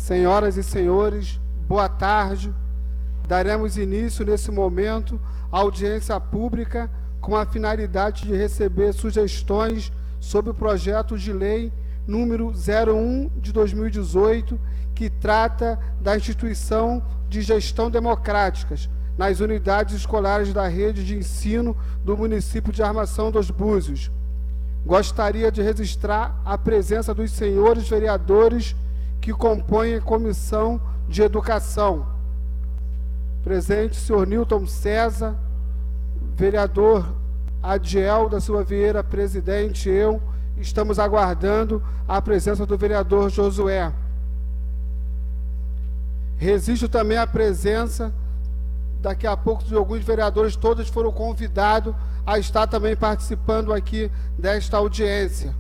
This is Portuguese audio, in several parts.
Senhoras e senhores, boa tarde. Daremos início nesse momento à audiência pública com a finalidade de receber sugestões sobre o projeto de lei número 01 de 2018, que trata da instituição de gestão democráticas nas unidades escolares da rede de ensino do município de Armação dos Búzios. Gostaria de registrar a presença dos senhores vereadores que compõem a Comissão de Educação. Presente, senhor Nilton César, vereador Adiel da Silva Vieira, presidente, eu. Estamos aguardando a presença do vereador Josué. Registro também a presença, daqui a pouco, de alguns vereadores, todos foram convidados a estar também participando aqui desta audiência.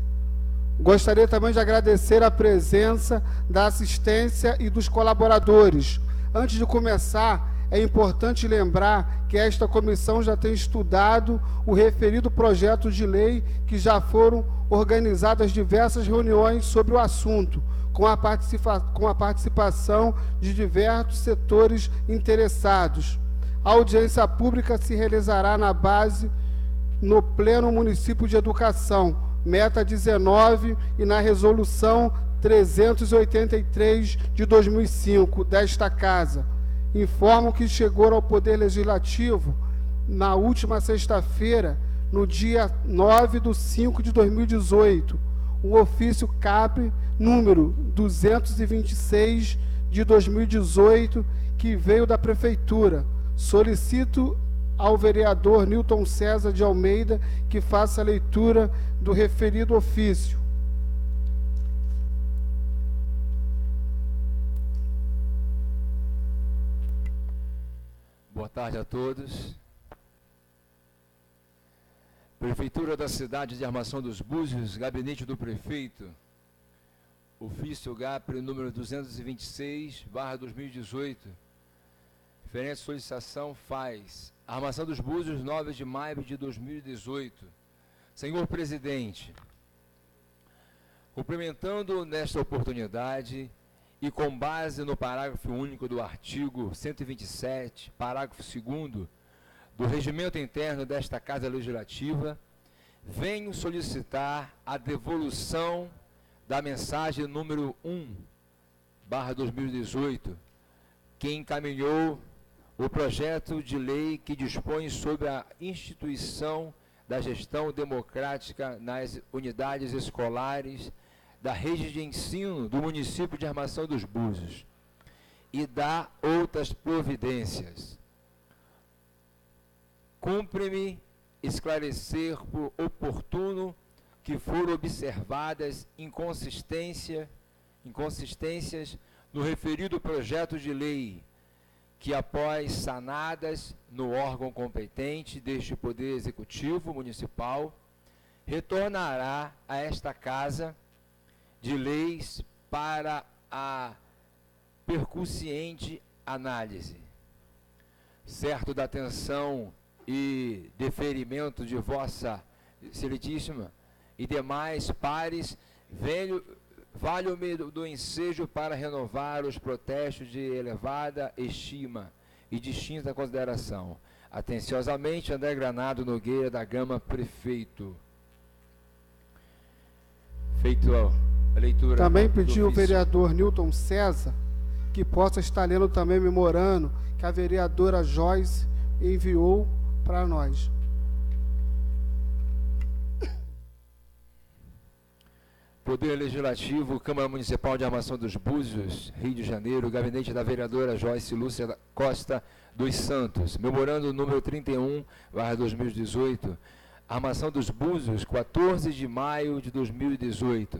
Gostaria também de agradecer a presença da assistência e dos colaboradores. Antes de começar, é importante lembrar que esta comissão já tem estudado o referido projeto de lei, que já foram organizadas diversas reuniões sobre o assunto, com a participação de diversos setores interessados. A audiência pública se realizará na base no Pleno Município de Educação, meta 19, e na Resolução 383 de 2005 desta Casa. Informo que chegou ao Poder Legislativo, na última sexta-feira, no dia 9/5 de 2018, o ofício CAP número 226 de 2018, que veio da Prefeitura. Solicito ao vereador Nilton César de Almeida que faça a leitura do referido ofício. Boa tarde a todos. Prefeitura da cidade de Armação dos Búzios, gabinete do prefeito, ofício GAPRE número 226/2018, referente à solicitação faz Armação dos Búzios, 9 de maio de 2018. Senhor presidente, cumprimentando nesta oportunidade e com base no parágrafo único do artigo 127, parágrafo 2º, do regimento interno desta Casa Legislativa, venho solicitar a devolução da mensagem número 1/2018, que encaminhou o projeto de lei que dispõe sobre a instituição da gestão democrática nas unidades escolares da rede de ensino do município de Armação dos Búzios e dá outras providências. Cumpre-me esclarecer por oportuno que foram observadas inconsistências no referido projeto de lei, que, após sanadas no órgão competente deste Poder Executivo Municipal, retornará a esta Casa de Leis para a percussiente análise. Certo da atenção e deferimento de Vossa Excelentíssima e demais pares, valho-me do ensejo para renovar os protestos de elevada estima e distinta consideração. Atenciosamente, André Granado Nogueira da Gama, prefeito. Feito a leitura. Também pedi ao vereador Nilton César que possa estar lendo também memorando que a vereadora Joyce enviou para nós. Poder Legislativo, Câmara Municipal de Armação dos Búzios, Rio de Janeiro, gabinete da vereadora Joyce Lúcia Costa dos Santos, memorando número 31/2018, Armação dos Búzios, 14 de maio de 2018.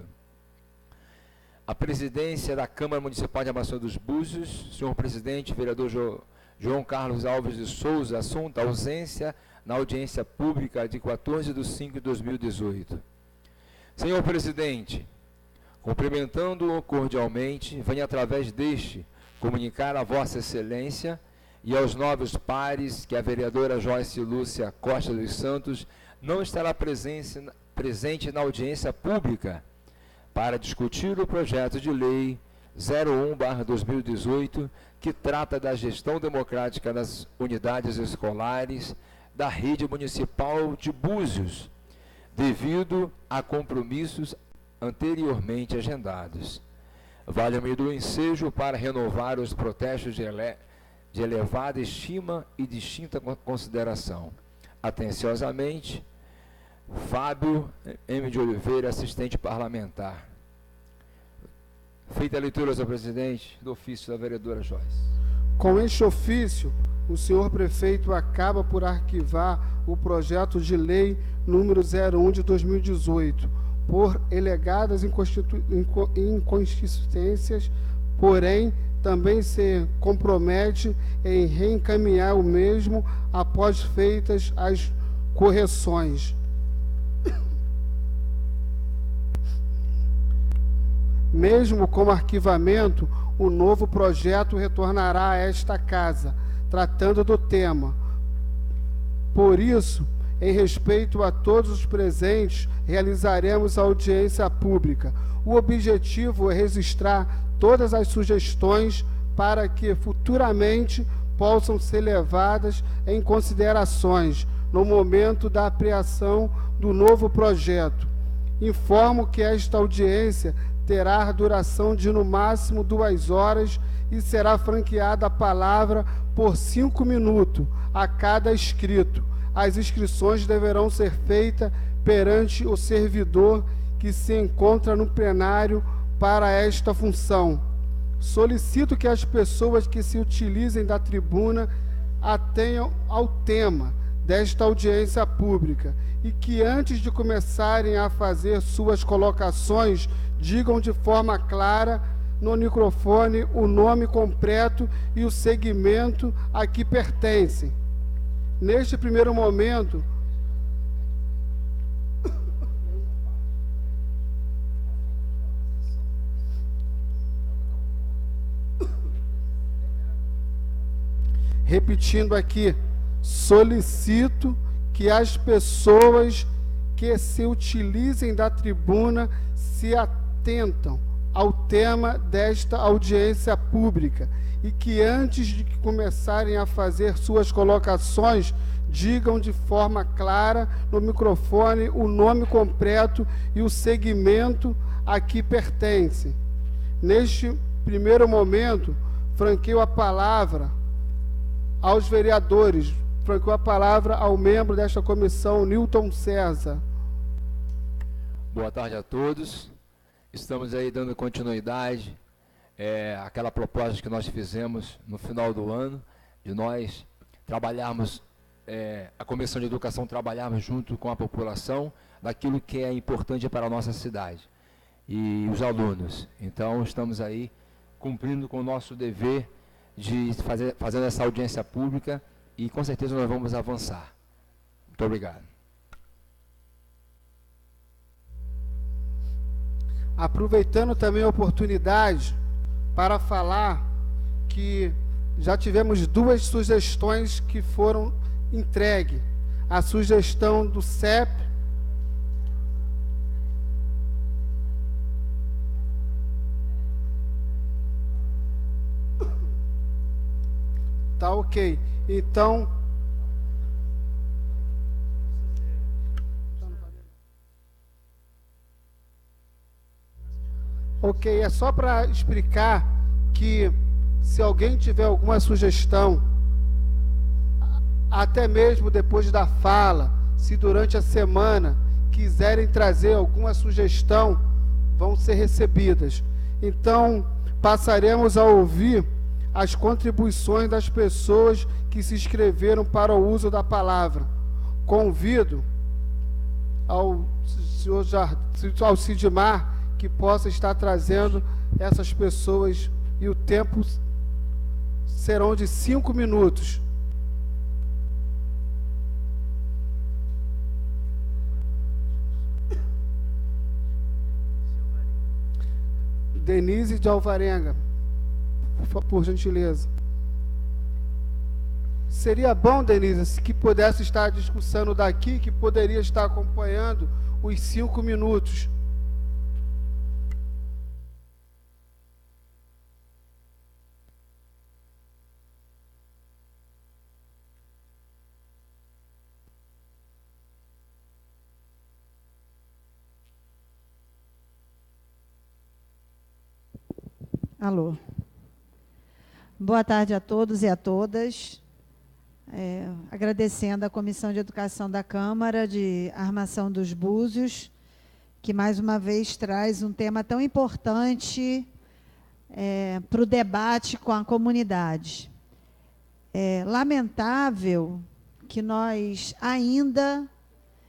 A presidência da Câmara Municipal de Armação dos Búzios, senhor presidente, vereador João Carlos Alves de Souza, assunto ausência na audiência pública de 14/5/2018. Senhor presidente, cumprimentando-o cordialmente, venho através deste comunicar a Vossa Excelência e aos nobres pares que a vereadora Joyce Lúcia Costa dos Santos não estará presente na audiência pública para discutir o projeto de lei 01/2018, que trata da gestão democrática das unidades escolares da rede municipal de Búzios, devido a compromissos anteriormente agendados. Vale-me do ensejo para renovar os protestos de elevada estima e distinta consideração. Atenciosamente, Fábio M. de Oliveira, assistente parlamentar. Feita a leitura, senhor presidente, do ofício da vereadora Joyce. Com este ofício, o senhor prefeito acaba por arquivar o projeto de lei número 01 de 2018, por alegadas inconsistências, porém, também se compromete em reencaminhar o mesmo após feitas as correções. Mesmo com arquivamento, o novo projeto retornará a esta casa, tratando do tema. Por isso, em respeito a todos os presentes, realizaremos a audiência pública. O objetivo é registrar todas as sugestões para que futuramente possam ser levadas em considerações no momento da apreensão do novo projeto. Informo que esta audiência terá duração de no máximo 2 horas e será franqueada a palavra por 5 minutos a cada inscrito. As inscrições deverão ser feitas perante o servidor que se encontra no plenário para esta função. Solicito que as pessoas que se utilizem da tribuna atenham ao tema desta audiência pública e que, antes de começarem a fazer suas colocações, digam de forma clara no microfone o nome completo e o segmento a que pertencem. Neste primeiro momento, repetindo aqui, solicito que as pessoas que se utilizem da tribuna se atentam ao tema desta audiência pública e que, antes de começarem a fazer suas colocações, digam de forma clara no microfone o nome completo e o segmento a que pertence. Neste primeiro momento, franqueio a palavra aos vereadores, franqueio a palavra ao membro desta comissão, Newton César. Boa tarde a todos. Estamos aí dando continuidade àquela proposta que nós fizemos no final do ano, de nós trabalharmos, a Comissão de Educação trabalharmos junto com a população daquilo que é importante para a nossa cidade e os alunos. Então, estamos aí cumprindo com o nosso dever de fazer essa audiência pública e, com certeza, nós vamos avançar. Muito obrigado. Aproveitando também a oportunidade para falar que já tivemos 2 sugestões que foram entregues. A sugestão do CEP tá ok. Então, ok, é só para explicar que, se alguém tiver alguma sugestão, até mesmo depois da fala, se durante a semana quiserem trazer alguma sugestão, vão ser recebidas. Então, passaremos a ouvir as contribuições das pessoas que se inscreveram para o uso da palavra. Convido ao senhor ao Sidmar que possa estar trazendo essas pessoas, e o tempo serão de 5 minutos. Denise de Alvarenga, por gentileza. Seria bom, Denise, que pudesse estar a discussão daqui, que poderia estar acompanhando os 5 minutos. Alô. Boa tarde a todos e a todas. Agradecendo à Comissão de Educação da Câmara de Armação dos Búzios, que mais uma vez traz um tema tão importante para o debate com a comunidade. É lamentável que nós ainda,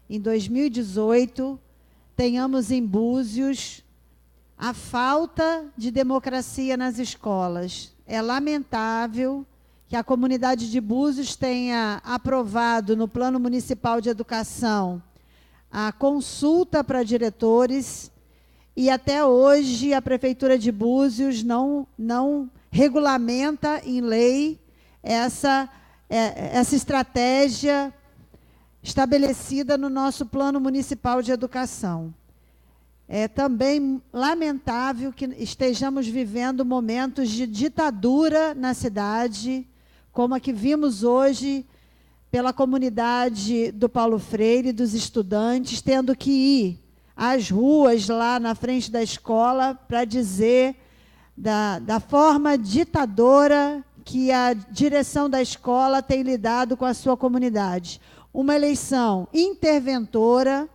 em 2018, tenhamos em Búzios a falta de democracia nas escolas. É lamentável que a comunidade de Búzios tenha aprovado no Plano Municipal de Educação a consulta para diretores e até hoje a Prefeitura de Búzios não regulamenta em lei essa estratégia estabelecida no nosso Plano Municipal de Educação. É também lamentável que estejamos vivendo momentos de ditadura na cidade, como a que vimos hoje pela comunidade do Paulo Freire, dos estudantes, tendo que ir às ruas lá na frente da escola para dizer da forma ditadora que a direção da escola tem lidado com a sua comunidade. Uma eleição interventora,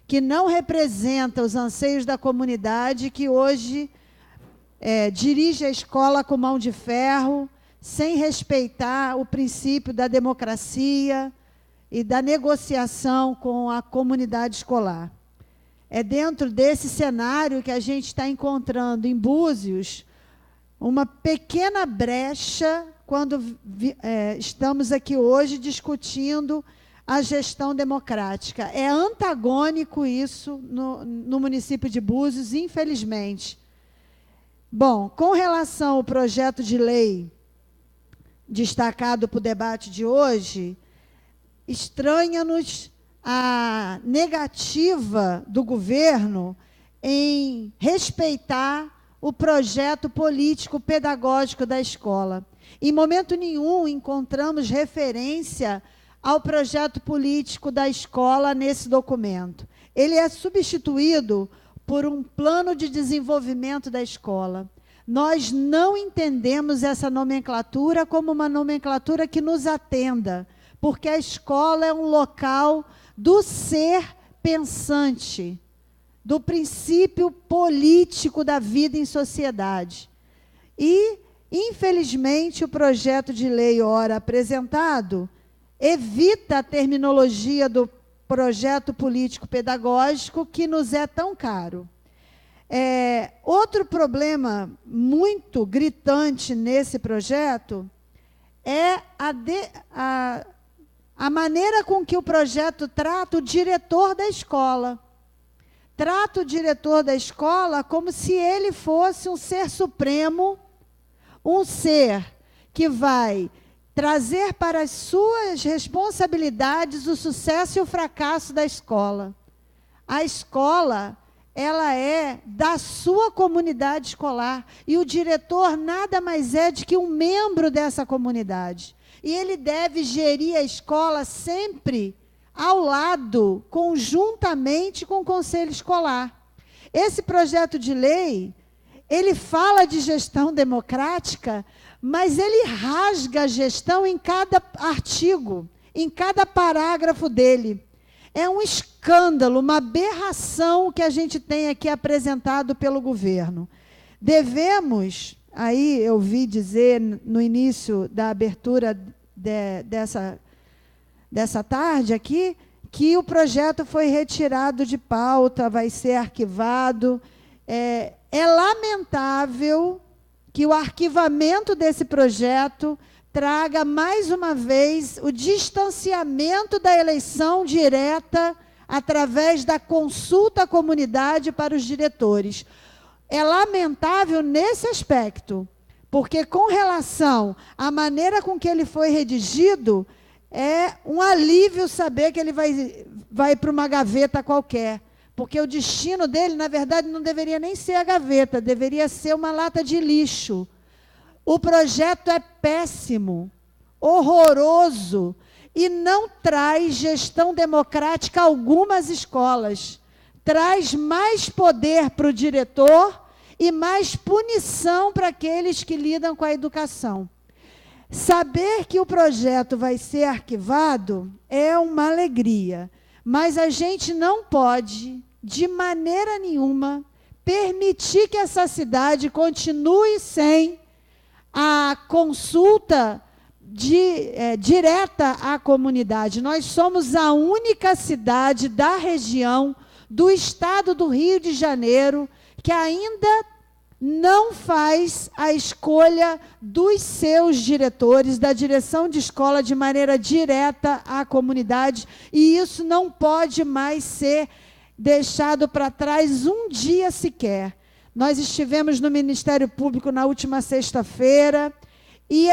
que não representa os anseios da comunidade, que hoje dirige a escola com mão de ferro, sem respeitar o princípio da democracia e da negociação com a comunidade escolar. É dentro desse cenário que a gente está encontrando em Búzios uma pequena brecha quando estamos aqui hoje discutindo a gestão democrática. É antagônico isso no município de Búzios, infelizmente. Bom, com relação ao projeto de lei destacado para o debate de hoje, estranha-nos a negativa do governo em respeitar o projeto político-pedagógico da escola. Em momento nenhum encontramos referência ao projeto político da escola nesse documento. Ele é substituído por um plano de desenvolvimento da escola. Nós não entendemos essa nomenclatura como uma nomenclatura que nos atenda, porque a escola é um local do ser pensante, do princípio político da vida em sociedade. E, infelizmente, o projeto de lei ora apresentado evita a terminologia do projeto político-pedagógico que nos é tão caro. Outro problema muito gritante nesse projeto é a maneira com que o projeto trata o diretor da escola. Trata o diretor da escola como se ele fosse um ser supremo, um ser que vai trazer para as suas responsabilidades o sucesso e o fracasso da escola. A escola, ela é da sua comunidade escolar, e o diretor nada mais é do que um membro dessa comunidade. E ele deve gerir a escola sempre ao lado, conjuntamente com o conselho escolar. Esse projeto de lei, ele fala de gestão democrática, mas ele rasga a gestão em cada artigo, em cada parágrafo dele. É um escândalo, uma aberração que a gente tem aqui apresentado pelo governo. Devemos, aí eu vi dizer no início da abertura dessa tarde aqui, que o projeto foi retirado de pauta, vai ser arquivado. É lamentável que o arquivamento desse projeto traga, mais uma vez, o distanciamento da eleição direta através da consulta à comunidade para os diretores. É lamentável nesse aspecto, porque, com relação à maneira com que ele foi redigido, é um alívio saber que ele vai para uma gaveta qualquer. Porque o destino dele, na verdade, não deveria nem ser a gaveta, deveria ser uma lata de lixo. O projeto é péssimo, horroroso, e não traz gestão democrática alguma às escolas. Traz mais poder para o diretor e mais punição para aqueles que lidam com a educação. Saber que o projeto vai ser arquivado é uma alegria, mas a gente não pode, de maneira nenhuma, permitir que essa cidade continue sem a consulta direta à comunidade. Nós somos a única cidade da região do estado do Rio de Janeiro que ainda não faz a escolha dos seus diretores, da direção de escola, de maneira direta à comunidade, e isso não pode mais ser deixado para trás um dia sequer. Nós estivemos no Ministério Público na última sexta-feira e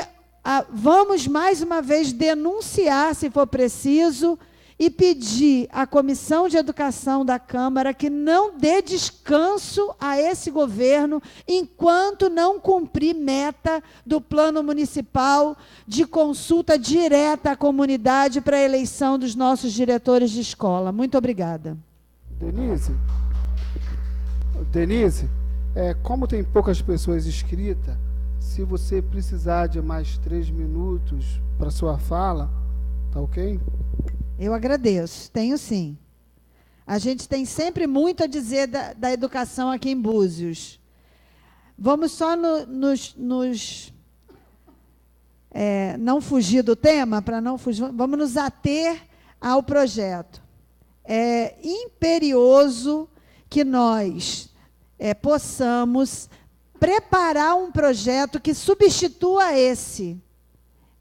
vamos mais uma vez denunciar, se for preciso, e pedir à Comissão de Educação da Câmara que não dê descanso a esse governo enquanto não cumprir meta do Plano Municipal de consulta direta à comunidade para a eleição dos nossos diretores de escola. Muito obrigada. Denise, como tem poucas pessoas inscritas, se você precisar de mais 3 minutos para sua fala, tá ok? Eu agradeço, tenho sim. A gente tem sempre muito a dizer da educação aqui em Búzios. Vamos só não fugir do tema, vamos nos ater ao projeto. É imperioso que nós possamos preparar um projeto que substitua esse.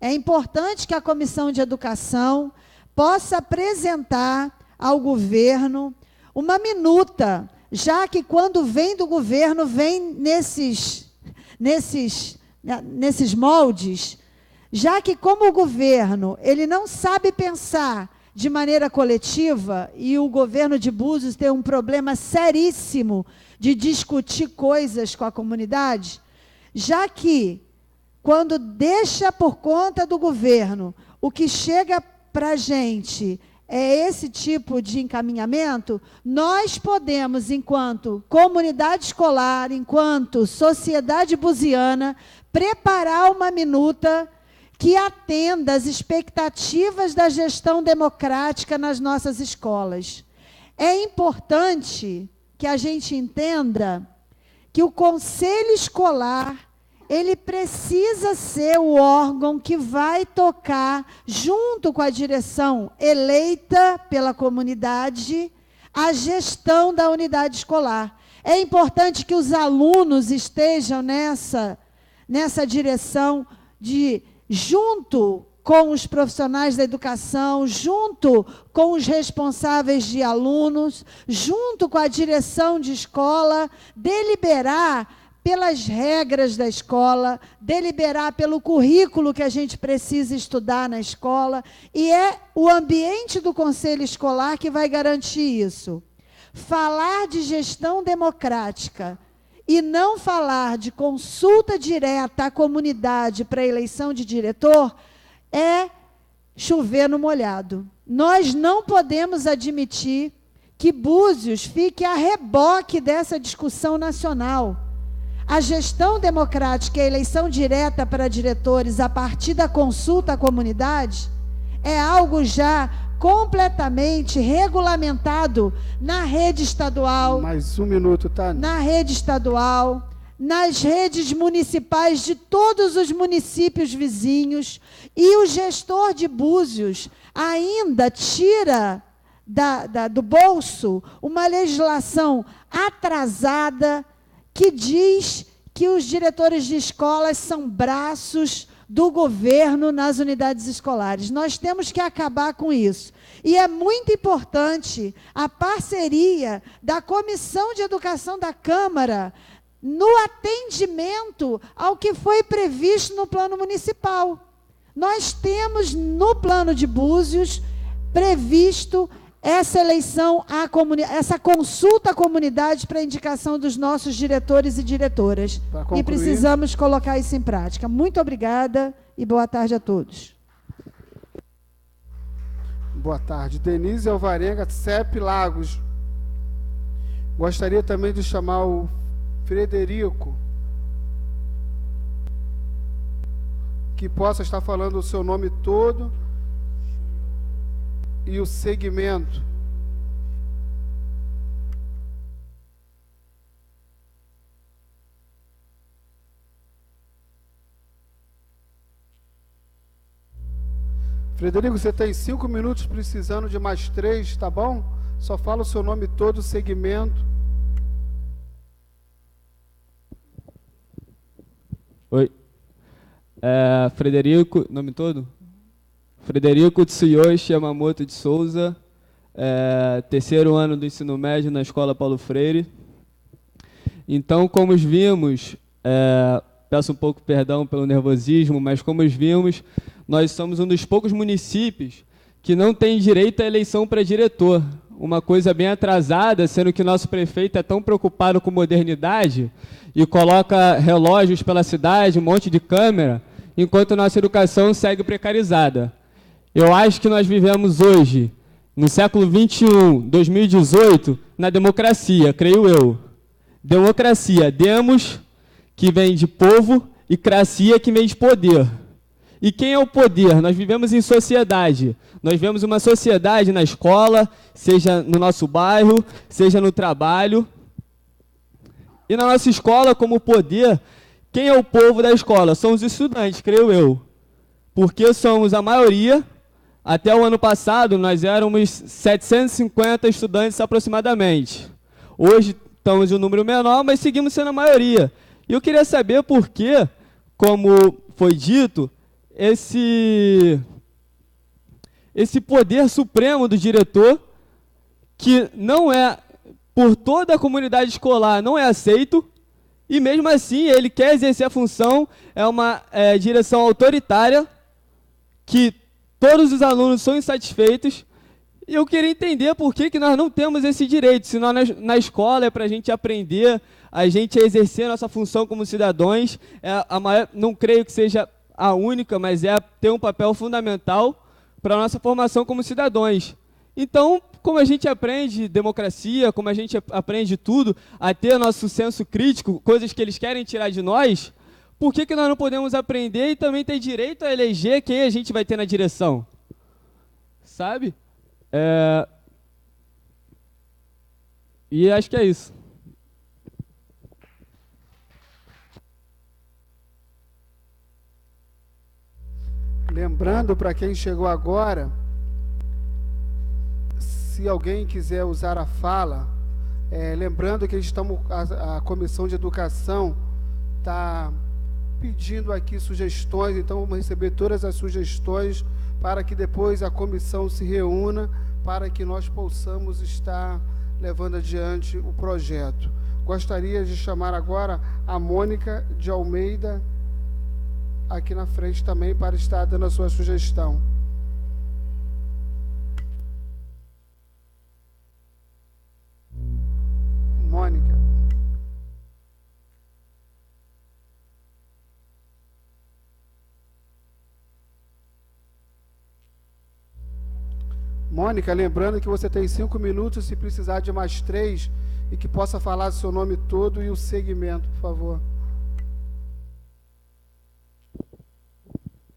É importante que a Comissão de Educação possa apresentar ao governo uma minuta, já que quando vem do governo, vem nesses moldes, já que como o governo ele não sabe pensar de maneira coletiva, e o governo de Búzios tem um problema seríssimo de discutir coisas com a comunidade, já que quando deixa por conta do governo, o que chega para a gente é esse tipo de encaminhamento, nós podemos, enquanto comunidade escolar, enquanto sociedade buziana, preparar uma minuta que atenda às expectativas da gestão democrática nas nossas escolas. É importante que a gente entenda que o Conselho Escolar ele precisa ser o órgão que vai tocar, junto com a direção eleita pela comunidade, a gestão da unidade escolar. É importante que os alunos estejam nessa direção junto com os profissionais da educação, junto com os responsáveis de alunos, junto com a direção de escola, deliberar pelas regras da escola, deliberar pelo currículo que a gente precisa estudar na escola, e é o ambiente do Conselho Escolar que vai garantir isso. Falar de gestão democrática e não falar de consulta direta à comunidade para a eleição de diretor é chover no molhado. Nós não podemos admitir que Búzios fique a reboque dessa discussão nacional. A gestão democrática e a eleição direta para diretores a partir da consulta à comunidade é algo já completamente regulamentado na rede estadual. Mais 1 minuto, tá? Na rede estadual, nas redes municipais de todos os municípios vizinhos, e o gestor de Búzios ainda tira do bolso uma legislação atrasada que diz que os diretores de escolas são braços do governo nas unidades escolares. Nós temos que acabar com isso. E é muito importante a parceria da Comissão de Educação da Câmara no atendimento ao que foi previsto no plano municipal. Nós temos no plano de Búzios previsto essa eleição, essa consulta à comunidade para a indicação dos nossos diretores e diretoras. E precisamos colocar isso em prática. Muito obrigada e boa tarde a todos. Boa tarde. Denise Alvarenga, CEP Lagos. Gostaria também de chamar o Frederico, que possa estar falando o seu nome todo e o segmento. Frederico, você tem 5 minutos precisando de mais 3, tá bom? Só fala o seu nome todo, o segmento. Oi. Frederico, nome todo? Frederico Tsuyoshi Yamamoto de Souza, terceiro ano do ensino médio na Escola Paulo Freire. Então, como vimos, peço um pouco perdão pelo nervosismo, mas como vimos, nós somos um dos poucos municípios que não tem direito à eleição para diretor. Uma coisa bem atrasada, sendo que nosso prefeito é tão preocupado com modernidade e coloca relógios pela cidade, um monte de câmera, enquanto nossa educação segue precarizada. Eu acho que nós vivemos hoje, no século XXI, 2018, na democracia, creio eu. Democracia, demos, que vem de povo, e cracia, que vem de poder. E quem é o poder? Nós vivemos em sociedade. Nós vivemos uma sociedade na escola, seja no nosso bairro, seja no trabalho. E na nossa escola, como poder, quem é o povo da escola? São os estudantes, creio eu. Porque somos a maioria. Até o ano passado, nós éramos 750 estudantes aproximadamente. Hoje estamos em um número menor, mas seguimos sendo a maioria. E eu queria saber por que, como foi dito, esse poder supremo do diretor, que não é, por toda a comunidade escolar, não é aceito, e mesmo assim ele quer exercer a função, é uma direção autoritária, que todos os alunos são insatisfeitos, e eu queria entender por que nós não temos esse direito, se nós na escola é para a gente aprender, a gente exercer a nossa função como cidadãos, não creio que seja a única, mas ter um papel fundamental para a nossa formação como cidadãos. Então, como a gente aprende democracia, como a gente aprende tudo, a ter nosso senso crítico, coisas que eles querem tirar de nós, por que nós não podemos aprender e também ter direito a eleger quem a gente vai ter na direção? Sabe? E acho que é isso. Lembrando para quem chegou agora, se alguém quiser usar a fala, lembrando que a Comissão de Educação está pedindo aqui sugestões, então vamos receber todas as sugestões para que depois a comissão se reúna para que nós possamos estar levando adiante o projeto. Gostaria de chamar agora a Mônica de Almeida aqui na frente também para estar dando a sua sugestão. Mônica. Mônica, lembrando que você tem 5 minutos, se precisar de mais 3, e que possa falar seu nome todo e o segmento, por favor.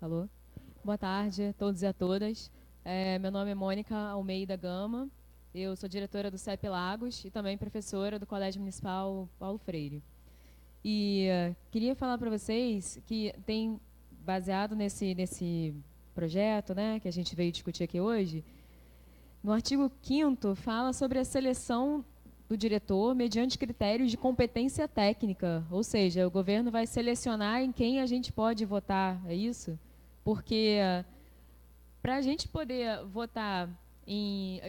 Alô? Boa tarde a todos e a todas. Meu nome é Mônica Almeida Gama, eu sou diretora do CEP Lagos e também professora do Colégio Municipal Paulo Freire. E queria falar para vocês que tem, baseado nesse projeto, né, que a gente veio discutir aqui hoje, no artigo 5º fala sobre a seleção do diretor mediante critérios de competência técnica, ou seja, o governo vai selecionar em quem a gente pode votar, é isso? Porque para a gente poder votar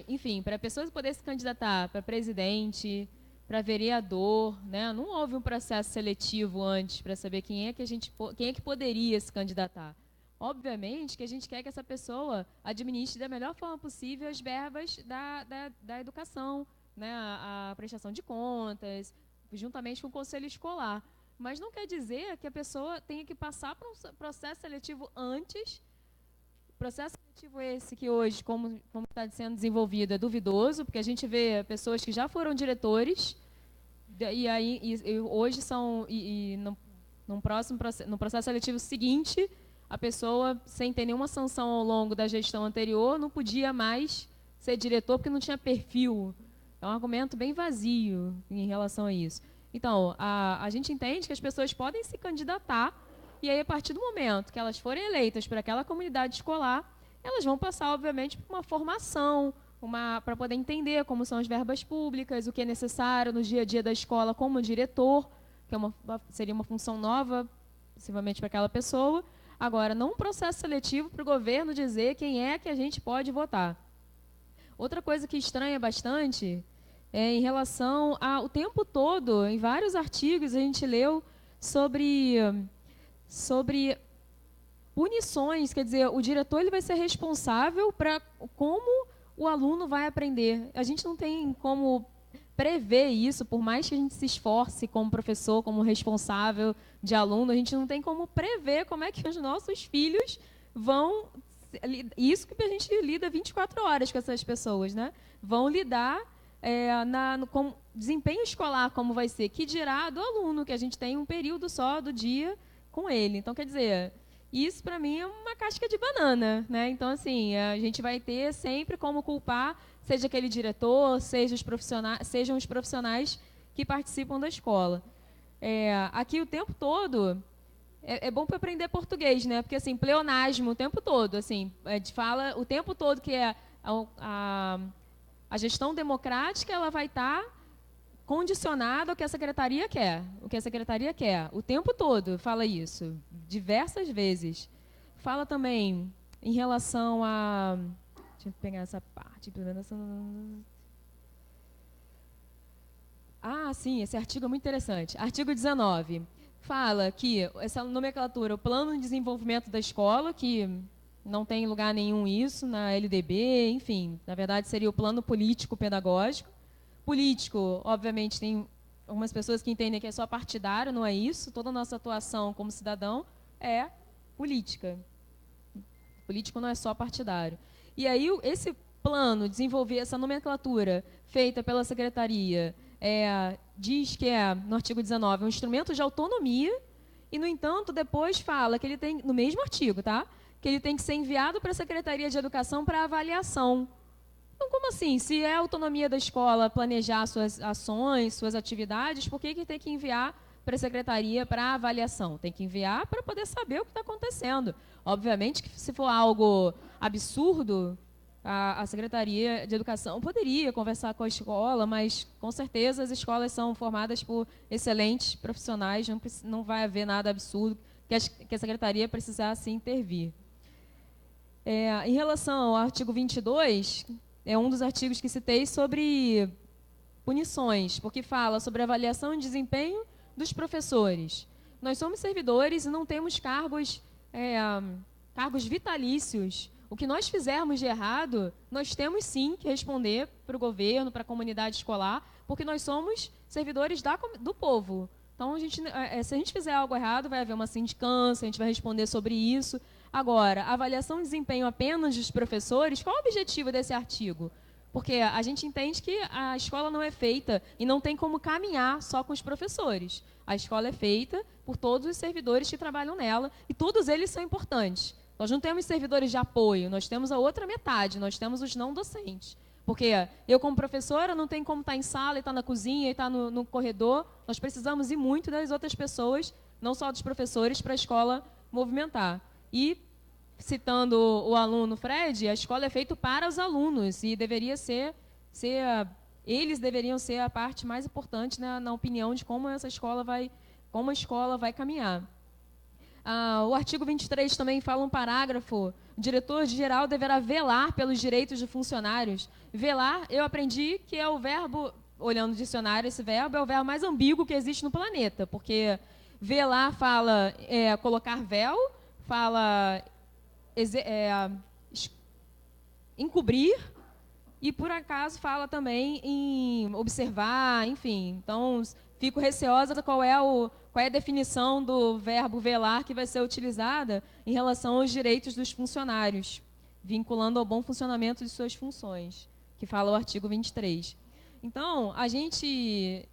enfim, para pessoas poderem se candidatar para presidente, para vereador, né, não houve um processo seletivo antes para saber quem é que poderia se candidatar. Obviamente que a gente quer que essa pessoa administre da melhor forma possível as verbas da educação, né, a prestação de contas, juntamente com o conselho escolar. Mas não quer dizer que a pessoa tenha que passar por um processo seletivo antes. Processo seletivo esse que hoje, como está sendo desenvolvido, é duvidoso, porque a gente vê pessoas que já foram diretores hoje são no processo seletivo seguinte, a pessoa, sem ter nenhuma sanção ao longo da gestão anterior, não podia mais ser diretor porque não tinha perfil. É um argumento bem vazio em relação a isso. Então, a gente entende que as pessoas podem se candidatar e aí, a partir do momento que elas forem eleitas por aquela comunidade escolar, elas vão passar, obviamente, por uma formação, para poder entender como são as verbas públicas, o que é necessário no dia a dia da escola como diretor, que seria uma função nova, possivelmente, para aquela pessoa. Agora, não um processo seletivo para o governo dizer quem é que a gente pode votar. Outra coisa que estranha bastante é em relação ao tempo todo, em vários artigos, a gente leu sobre punições, quer dizer, o diretor ele vai ser responsável para como o aluno vai aprender. A gente não tem como prever isso, por mais que a gente se esforce como professor, como responsável de aluno, a gente não tem como prever como é que os nossos filhos vão... Isso que a gente lida 24 horas com essas pessoas, né? Vão lidar com desempenho escolar, como vai ser, que dirá do aluno, que a gente tem um período só do dia com ele. Então, quer dizer, isso para mim é uma casca de banana, né? Então, assim, a gente vai ter sempre como culpar, seja aquele diretor, sejam os profissionais que participam da escola. Aqui o tempo todo é bom para aprender português, né? Porque assim, pleonasmo o tempo todo, assim, fala o tempo todo que a gestão democrática ela vai estar condicionada ao que a secretaria quer. O que a secretaria quer. O tempo todo fala isso, diversas vezes. Fala também em relação a... Deixa eu pegar essa parte. Sim, esse artigo é muito interessante. Artigo 19. Fala que essa nomenclatura, o plano de desenvolvimento da escola, que não tem lugar nenhum isso na LDB, enfim, na verdade seria o plano político-pedagógico. Político, obviamente, tem algumas pessoas que entendem que é só partidário, não é isso. Toda a nossa atuação como cidadão é política. Político não é só partidário. E aí, esse plano, desenvolver essa nomenclatura feita pela secretaria, diz que no artigo 19, um instrumento de autonomia, e, no entanto, depois fala que ele tem, no mesmo artigo, tá? Que ele tem que ser enviado para a Secretaria de Educação para avaliação. Então, como assim? Se é a autonomia da escola planejar suas ações, suas atividades, por que tem que enviar para a secretaria para avaliação? Tem que enviar para poder saber o que está acontecendo. Obviamente que se for algo absurdo, a Secretaria de Educação poderia conversar com a escola, mas com certeza as escolas são formadas por excelentes profissionais, não vai haver nada absurdo que a Secretaria precisasse intervir. Em relação ao artigo 22... é um dos artigos que citei sobre punições, porque fala sobre avaliação de desempenho dos professores. Nós somos servidores e não temos cargos vitalícios. O que nós fizermos de errado, nós temos sim que responder para o governo, para a comunidade escolar, porque nós somos servidores do povo. Então, se a gente fizer algo errado, vai haver uma sindicância, a gente vai responder sobre isso. Agora, a avaliação de desempenho apenas dos professores, qual é o objetivo desse artigo? Porque a gente entende que a escola não é feita e não tem como caminhar só com os professores. A escola é feita por todos os servidores que trabalham nela e todos eles são importantes. Nós não temos servidores de apoio, nós temos a outra metade, nós temos os não docentes. Porque eu, como professora, não tenho como estar em sala, estar na cozinha, estar no corredor. Nós precisamos ir muito das outras pessoas, não só dos professores, para a escola movimentar. E, citando o aluno Fred, a escola é feita para os alunos e deveria eles deveriam ser a parte mais importante, né, na opinião de como a escola vai caminhar. O artigo 23 também fala um parágrafo: o diretor-geral deverá velar pelos direitos de funcionários. Velar, eu aprendi que é o verbo, olhando o dicionário, esse verbo é o verbo mais ambíguo que existe no planeta, porque velar fala colocar véu, fala encobrir, e por acaso fala também em observar, enfim. Então, fico receosa qual é a definição do verbo velar que vai ser utilizada em relação aos direitos dos funcionários, vinculando ao bom funcionamento de suas funções, que fala o artigo 23. Então, a gente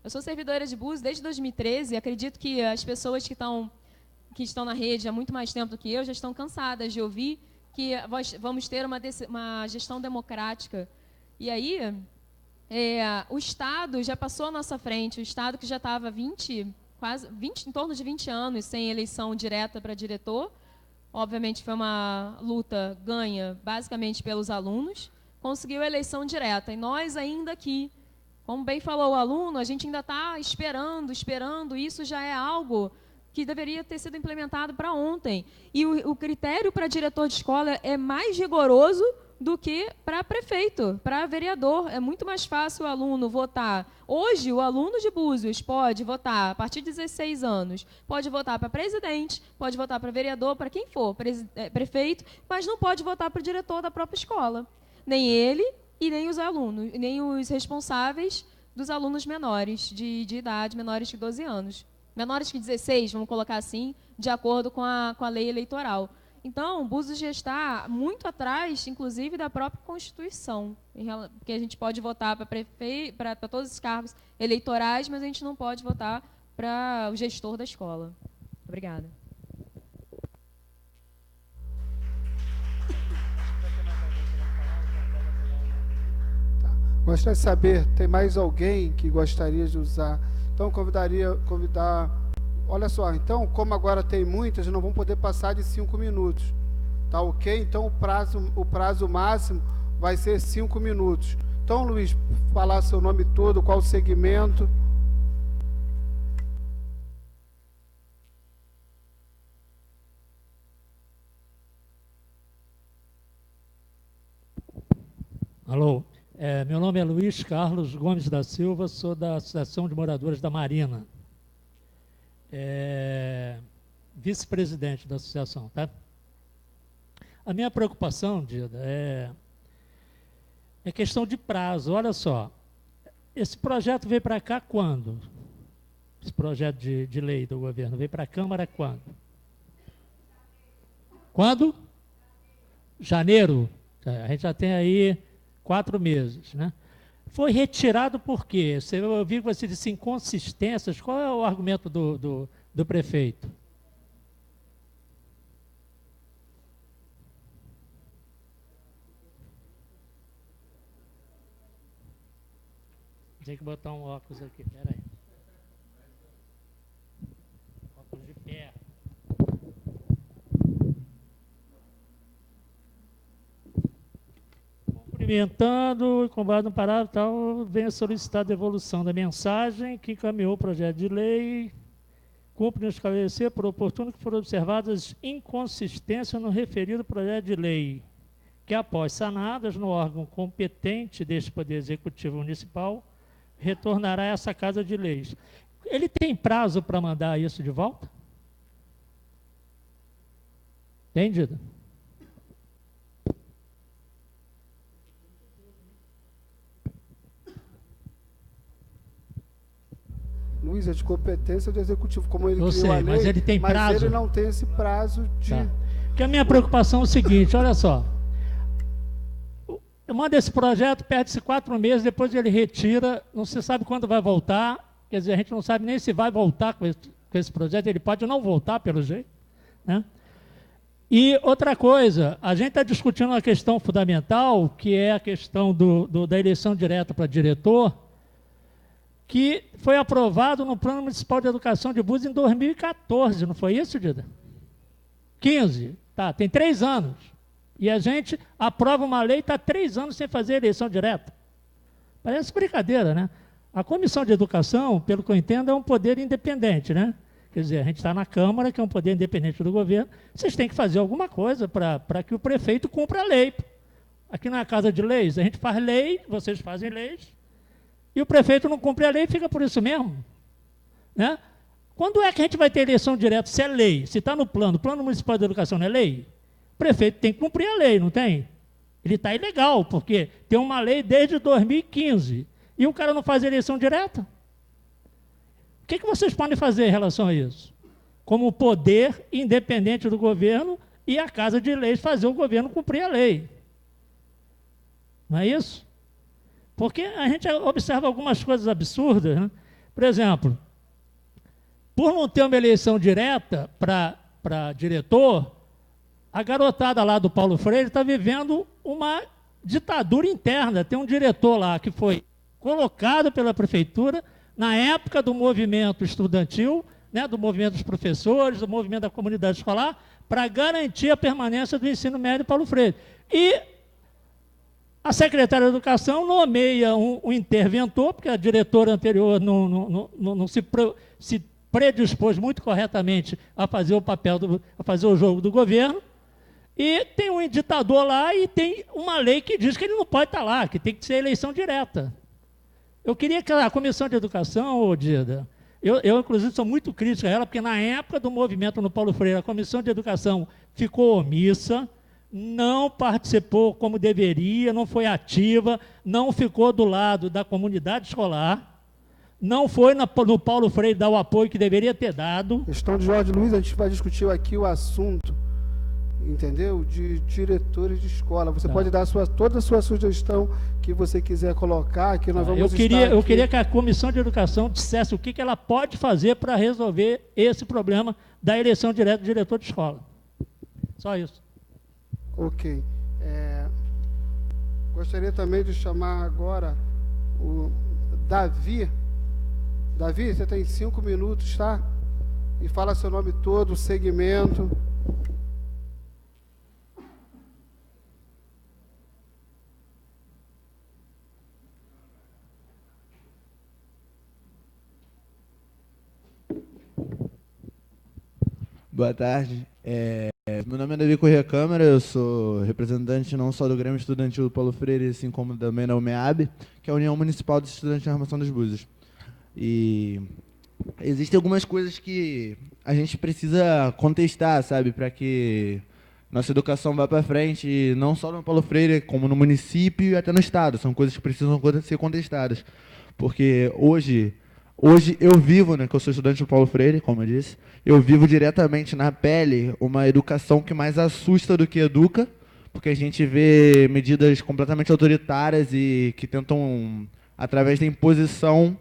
Eu sou servidora de Búzios desde 2013 e acredito que as pessoas que estão na rede há muito mais tempo do que eu já estão cansadas de ouvir que vamos ter uma gestão democrática. E aí, o Estado já passou à nossa frente, o Estado que já estava em torno de 20 anos sem eleição direta para diretor. Obviamente foi uma luta ganha basicamente pelos alunos, conseguiu a eleição direta. E nós ainda aqui, como bem falou o aluno, a gente ainda está esperando, isso já é algo que deveria ter sido implementado para ontem. E o critério para diretor de escola é mais rigoroso do que para prefeito, para vereador. É muito mais fácil o aluno votar. Hoje, o aluno de Búzios pode votar, a partir de 16 anos, pode votar para presidente, pode votar para vereador, para quem for, prefeito, mas não pode votar para o diretor da própria escola. Nem ele e nem os alunos, nem os responsáveis dos alunos menores, de idade, menores de 12 anos. Menores que 16, vamos colocar assim, de acordo com a lei eleitoral. Então, Búzios já está muito atrás, inclusive, da própria Constituição, porque a gente pode votar para todos os cargos eleitorais, mas a gente não pode votar para o gestor da escola. Obrigada. Gostaria de saber, tem mais alguém que gostaria de usar? Então, convidar... Olha só, então, como agora tem muitas, não vão poder passar de 5 minutos. Tá ok? Então, o prazo máximo vai ser 5 minutos. Então, Luiz, falar seu nome todo, qual o segmento. Alô, meu nome é Luiz Carlos Gomes da Silva, sou da Associação de Moradores da Marina. Vice-presidente da associação, tá? A minha preocupação, Dida, é questão de prazo. Olha só, esse projeto veio para cá quando? Esse projeto de lei do governo veio para a Câmara quando? Quando? Janeiro. A gente já tem aí 4 meses, né? Foi retirado por quê? Eu vi que você disse inconsistências. Qual é o argumento do prefeito? Tem que botar um óculos aqui, peraí. Óculos de pé. Cumprimentando, com base no parágrafo tal, venho solicitar a devolução da mensagem que encaminhou o projeto de lei. Cumpre esclarecer, por oportuno, que foram observadas inconsistências no referido projeto de lei, que, após sanadas no órgão competente deste Poder Executivo Municipal, retornará a essa Casa de Leis. Ele tem prazo para mandar isso de volta? Entendido? Luiz, é de competência do Executivo, como ele Eu criou sei, a lei, mas ele tem prazo. Mas ele não tem esse prazo de... Tá. Porque a minha preocupação é o seguinte, olha só. Eu mando esse projeto, perde-se 4 meses, depois ele retira, não se sabe quando vai voltar, quer dizer, a gente não sabe nem se vai voltar com esse projeto, ele pode não voltar, pelo jeito, né? E outra coisa, a gente está discutindo uma questão fundamental, que é a questão da eleição direta para diretor, que foi aprovado no Plano Municipal de Educação de Búzios em 2014, não foi isso, Dida? 15, tá, tem 3 anos. E a gente aprova uma lei e está 3 anos sem fazer eleição direta. Parece brincadeira, né? A Comissão de Educação, pelo que eu entendo, é um poder independente, né? Quer dizer, a gente está na Câmara, que é um poder independente do governo, vocês têm que fazer alguma coisa para que o prefeito cumpra a lei. Aqui na Casa de Leis, a gente faz lei, vocês fazem leis, e o prefeito não cumpre a lei, fica por isso mesmo, né? Quando é que a gente vai ter eleição direta? Se é lei, se está no plano, o Plano Municipal de Educação não é lei? O prefeito tem que cumprir a lei, não tem? Ele está ilegal, porque tem uma lei desde 2015, e o cara não faz eleição direta? O que vocês podem fazer em relação a isso? Como poder independente do governo e a Casa de Leis fazer o governo cumprir a lei. Não é isso? Porque a gente observa algumas coisas absurdas, né? Por exemplo, por não ter uma eleição direta para diretor, a garotada lá do Paulo Freire está vivendo uma ditadura interna. Tem um diretor lá que foi colocado pela prefeitura na época do movimento estudantil, né, do movimento dos professores, do movimento da comunidade escolar, para garantir a permanência do ensino médio Paulo Freire. E a secretária de Educação nomeia um interventor, porque a diretora anterior não se predispôs muito corretamente a fazer o papel, a fazer o jogo do governo, e tem um ditador lá e tem uma lei que diz que ele não pode estar lá, que tem que ser eleição direta. Eu queria que a Comissão de Educação, ô Dida, eu inclusive sou muito crítico a ela, porque na época do movimento no Paulo Freire, a Comissão de Educação ficou omissa, não participou como deveria, não foi ativa, não ficou do lado da comunidade escolar, não foi no Paulo Freire dar o apoio que deveria ter dado. Questão de Jorge Luiz, a gente vai discutir aqui o assunto, entendeu? De diretores de escola. Você pode dar toda a sua sugestão que você quiser colocar, que nós vamos eu queria que a Comissão de Educação dissesse o que ela pode fazer para resolver esse problema da eleição direta do diretor de escola. Só isso. Ok. Gostaria também de chamar agora o Davi. Davi, você tem 5 minutos, tá? E fala seu nome todo, o segmento. Boa tarde. Meu nome é Davi Corrêa Câmara, eu sou representante não só do Grêmio Estudantil do Paulo Freire, assim como também da UMEAB, que é a União Municipal dos Estudantes de Armação dos Búzios. E existem algumas coisas que a gente precisa contestar, sabe, para que nossa educação vá para frente, não só no Paulo Freire, como no município e até no estado. São coisas que precisam ser contestadas. Porque hoje eu vivo, né, que eu sou estudante do Paulo Freire, como eu disse, eu vivo diretamente na pele uma educação que mais assusta do que educa, porque a gente vê medidas completamente autoritárias e que tentam, através da imposição,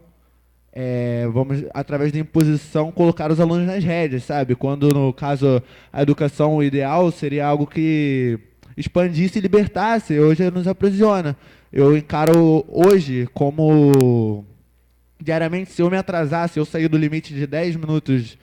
colocar os alunos nas rédeas, sabe? Quando, no caso, a educação ideal seria algo que expandisse e libertasse, hoje nos aprisiona. Eu encaro hoje como... Diariamente, se eu me atrasar, se eu sair do limite de 10 minutos,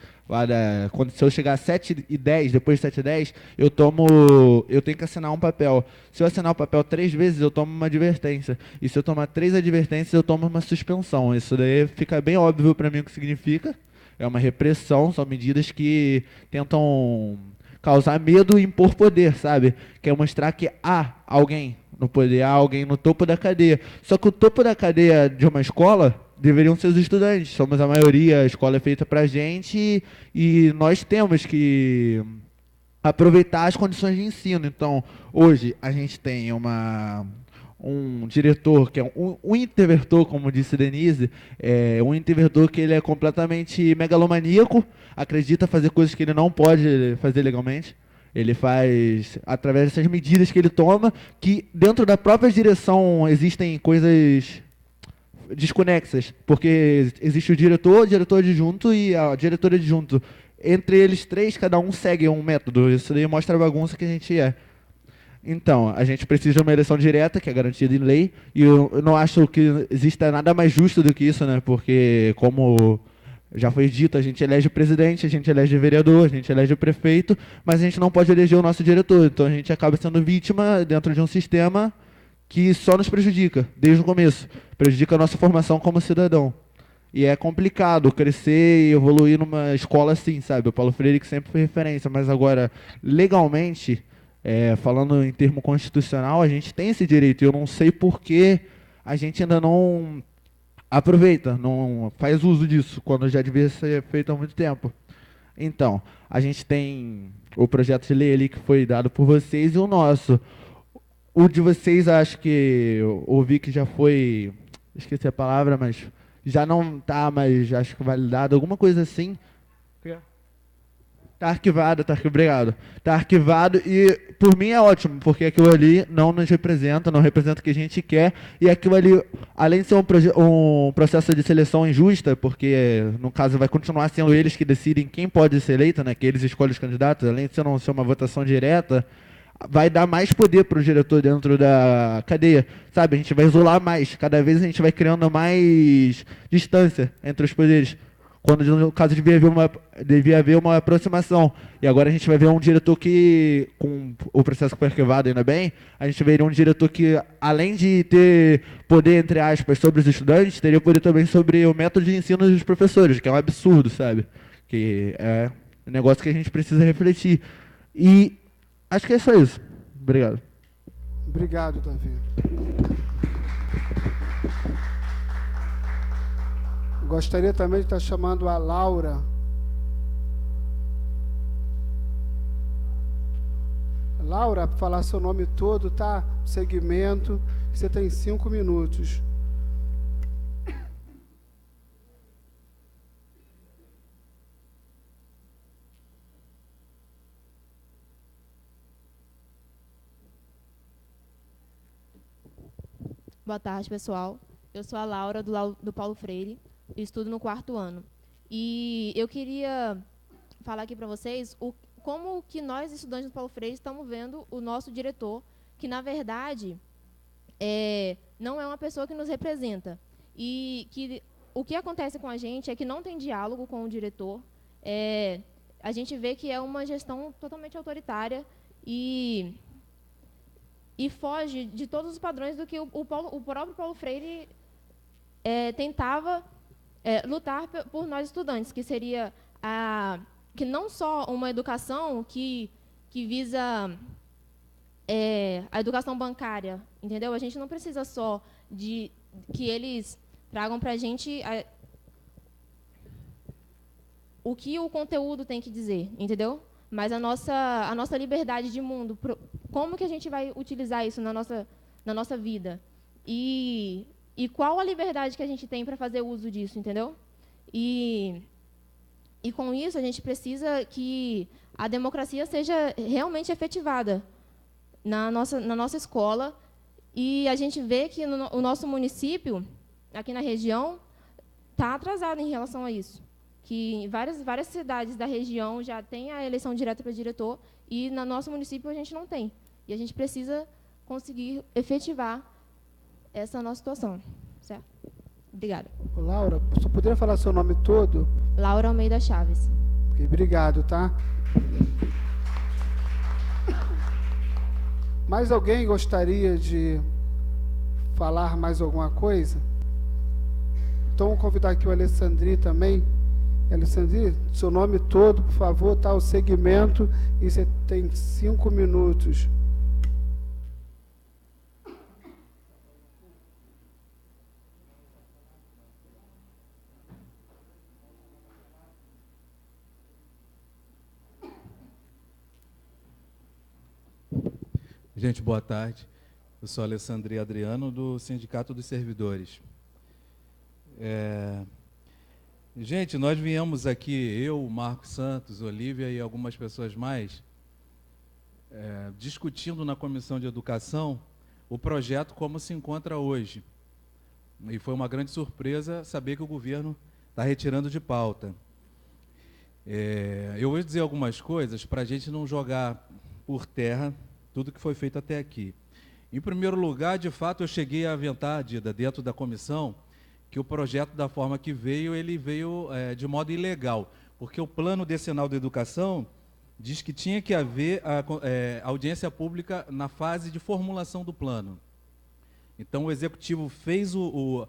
se eu chegar às 7h10, depois de 7h10, eu tenho que assinar um papel. Se eu assinar o papel 3 vezes, eu tomo uma advertência. E se eu tomar 3 advertências, eu tomo uma suspensão. Isso daí fica bem óbvio para mim o que significa. É uma repressão, são medidas que tentam causar medo e impor poder, sabe? Quer mostrar que há alguém no poder, há alguém no topo da cadeia. Só que o topo da cadeia de uma escola deveriam ser os estudantes, somos a maioria, a escola é feita para a gente e nós temos que aproveitar as condições de ensino. Então, hoje a gente tem um diretor que é um interventor, como disse Denise, um interventor que ele é completamente megalomaníaco, acredita fazer coisas que ele não pode fazer legalmente. Ele faz através dessas medidas que ele toma, que dentro da própria direção existem coisas desconexas, porque existe o diretor adjunto e a diretora adjunto. Entre eles três, cada um segue um método. Isso daí mostra a bagunça que a gente é. Então, a gente precisa de uma eleição direta, que é garantida em lei, e eu não acho que exista nada mais justo do que isso, né? Porque, como já foi dito, a gente elege o presidente, a gente elege o vereador, a gente elege o prefeito, mas a gente não pode eleger o nosso diretor. Então, a gente acaba sendo vítima dentro de um sistema que só nos prejudica, desde o começo. Prejudica a nossa formação como cidadão. E é complicado crescer e evoluir numa escola assim, sabe? O Paulo Freire que sempre foi referência, mas agora, legalmente, falando em termo constitucional, a gente tem esse direito. E eu não sei por que a gente ainda não aproveita, não faz uso disso, quando já devia ser feito há muito tempo. Então, a gente tem o projeto de lei ali que foi dado por vocês e o nosso. O de vocês, acho que eu ouvi que já foi, esqueci a palavra, mas já não está, mas acho que validado, alguma coisa assim. Tá arquivado, obrigado. Tá arquivado e por mim é ótimo, porque aquilo ali não nos representa, não representa o que a gente quer, e aquilo ali, além de ser um processo de seleção injusta, porque no caso vai continuar sendo eles que decidem quem pode ser eleito, né, que eles escolhem os candidatos, além de não ser uma votação direta, vai dar mais poder para o diretor dentro da cadeia, sabe? A gente vai isolar mais, cada vez a gente vai criando mais distância entre os poderes. Quando no caso devia haver uma aproximação. E agora a gente vai ver um diretor que, com o processo que foi arquivado ainda bem, a gente veria um diretor que, além de ter poder, entre aspas, sobre os estudantes, teria poder também sobre o método de ensino dos professores, que é um absurdo, sabe? Que é um negócio que a gente precisa refletir. E acho que é só isso. Obrigado. Obrigado, Davi. Gostaria também de estar chamando a Laura. Laura, para falar seu nome todo, tá? Segmento. Você tem 5 minutos. Boa tarde, pessoal. Eu sou a Laura, do Paulo Freire. Eu estudo no 4º ano. E eu queria falar aqui para vocês como que nós, estudantes do Paulo Freire, estamos vendo o nosso diretor, que, na verdade, não é uma pessoa que nos representa. E que o que acontece com a gente é que não tem diálogo com o diretor. A gente vê que é uma gestão totalmente autoritária e foge de todos os padrões do que o próprio Paulo Freire tentava lutar por nós estudantes, que seria que não só uma educação que visa a educação bancária, entendeu? A gente não precisa só de que eles tragam para a gente o que o conteúdo tem que dizer, entendeu? Mas a nossa liberdade de mundo, como que a gente vai utilizar isso na nossa vida? E qual a liberdade que a gente tem para fazer uso disso, entendeu? E com isso, a gente precisa que a democracia seja realmente efetivada na nossa escola. E a gente vê que o nosso município, aqui na região, está atrasado em relação a isso. Que várias cidades da região já têm a eleição direta para diretor, e no nosso município a gente não tem. E a gente precisa conseguir efetivar essa nossa situação. Certo? Obrigada. Laura, só poderia falar seu nome todo? Laura Almeida Chaves. Okay, obrigado, tá? Mais alguém gostaria de falar mais alguma coisa? Então, vou convidar aqui o Alessandri também. Alessandri, seu nome todo, por favor, tá? O segmento, e você tem 5 minutos. Gente, boa tarde. Eu sou Alessandri Adriano, do Sindicato dos Servidores. Gente, nós viemos aqui, eu, Marcos Santos, Olívia e algumas pessoas mais, discutindo na Comissão de Educação o projeto como se encontra hoje. E foi uma grande surpresa saber que o governo está retirando de pauta. Eu vou dizer algumas coisas para a gente não jogar por terra tudo que foi feito até aqui. Em primeiro lugar, de fato, eu cheguei a aventar, Dida, dentro da comissão, que o projeto, da forma que veio, ele veio de modo ilegal, porque o Plano Decenal da Educação diz que tinha que haver audiência pública na fase de formulação do plano. Então, o Executivo fez o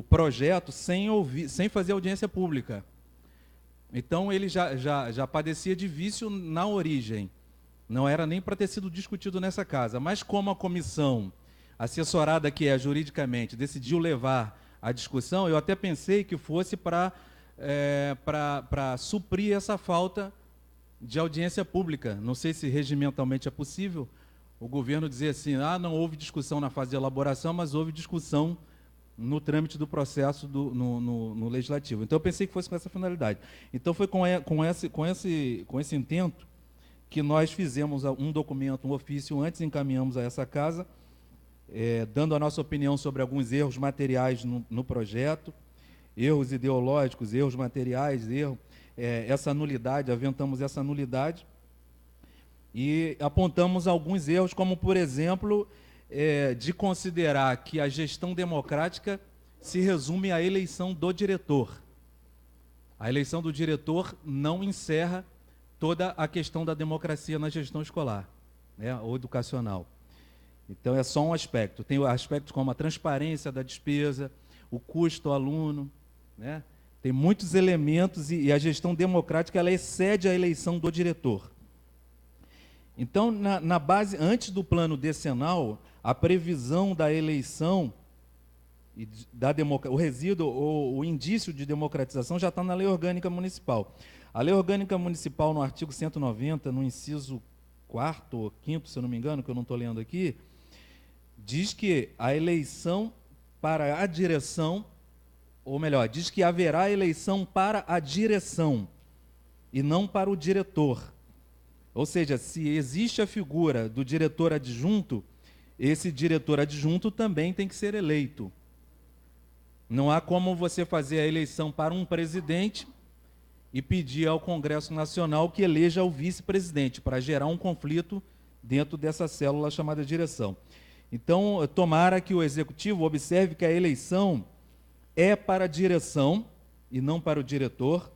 projeto sem fazer audiência pública. Então, ele já padecia de vício na origem. Não era nem para ter sido discutido nessa casa. Mas como a comissão assessorada que é juridicamente decidiu levar a discussão, eu até pensei que fosse para suprir essa falta de audiência pública. Não sei se regimentalmente é possível o governo dizer assim, não houve discussão na fase de elaboração, mas houve discussão no trâmite do processo no Legislativo. Então, eu pensei que fosse com essa finalidade. Então, foi com esse intento que nós fizemos um documento, um ofício, antes encaminhamos a essa casa, dando a nossa opinião sobre alguns erros materiais no projeto, erros ideológicos, erros materiais, essa nulidade, aventamos essa nulidade, e apontamos alguns erros, como, por exemplo, de considerar que a gestão democrática se resume à eleição do diretor. A eleição do diretor não encerra toda a questão da democracia na gestão escolar, né, ou educacional. Então, é só um aspecto. Tem aspectos como a transparência da despesa, o custo ao aluno, né? Tem muitos elementos e a gestão democrática ela excede a eleição do diretor. Então, na base, antes do plano decenal, a previsão da eleição, e o resíduo ou o indício de democratização já está na Lei Orgânica Municipal. A Lei Orgânica Municipal, no artigo 190, no inciso 4º ou 5º, se eu não me engano, que eu não estou lendo aqui, diz que a eleição para a direção, ou melhor, diz que haverá eleição para a direção e não para o diretor. Ou seja, se existe a figura do diretor adjunto, esse diretor adjunto também tem que ser eleito. Não há como você fazer a eleição para um presidente e pedir ao Congresso Nacional que eleja o vice-presidente, para gerar um conflito dentro dessa célula chamada direção. Então, tomara que o Executivo observe que a eleição é para a direção e não para o diretor,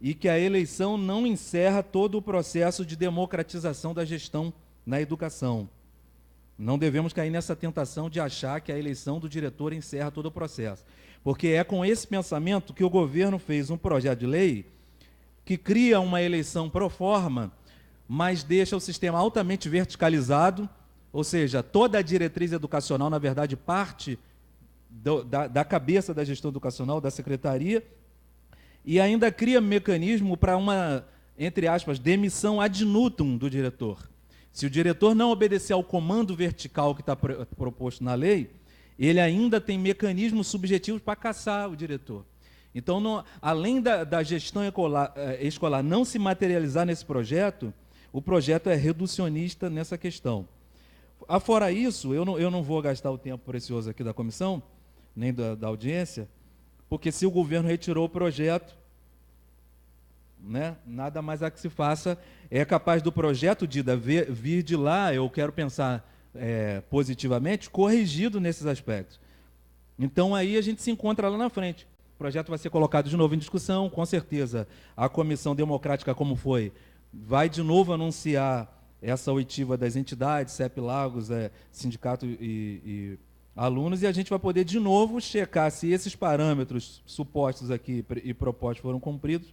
e que a eleição não encerra todo o processo de democratização da gestão na educação. Não devemos cair nessa tentação de achar que a eleição do diretor encerra todo o processo. Porque é com esse pensamento que o governo fez um projeto de lei que cria uma eleição pro forma, mas deixa o sistema altamente verticalizado, ou seja, toda a diretriz educacional, na verdade, parte da cabeça da gestão educacional, da secretaria, e ainda cria mecanismo para uma, entre aspas, demissão ad nutum do diretor. Se o diretor não obedecer ao comando vertical que está proposto na lei, ele ainda tem mecanismos subjetivos para caçar o diretor. Então, além da gestão escolar não se materializar nesse projeto, o projeto é reducionista nessa questão. Afora isso, eu não vou gastar o tempo precioso aqui da comissão, nem da audiência, porque se o governo retirou o projeto, né, nada mais há que se faça. É capaz do projeto, Dida, vir de lá, eu quero pensar positivamente, corrigido nesses aspectos. Então, aí a gente se encontra lá na frente. O projeto vai ser colocado de novo em discussão, com certeza a Comissão Democrática, como foi, vai de novo anunciar essa oitiva das entidades, CEP Lagos, sindicato e alunos, e a gente vai poder de novo checar se esses parâmetros supostos aqui e propostos foram cumpridos,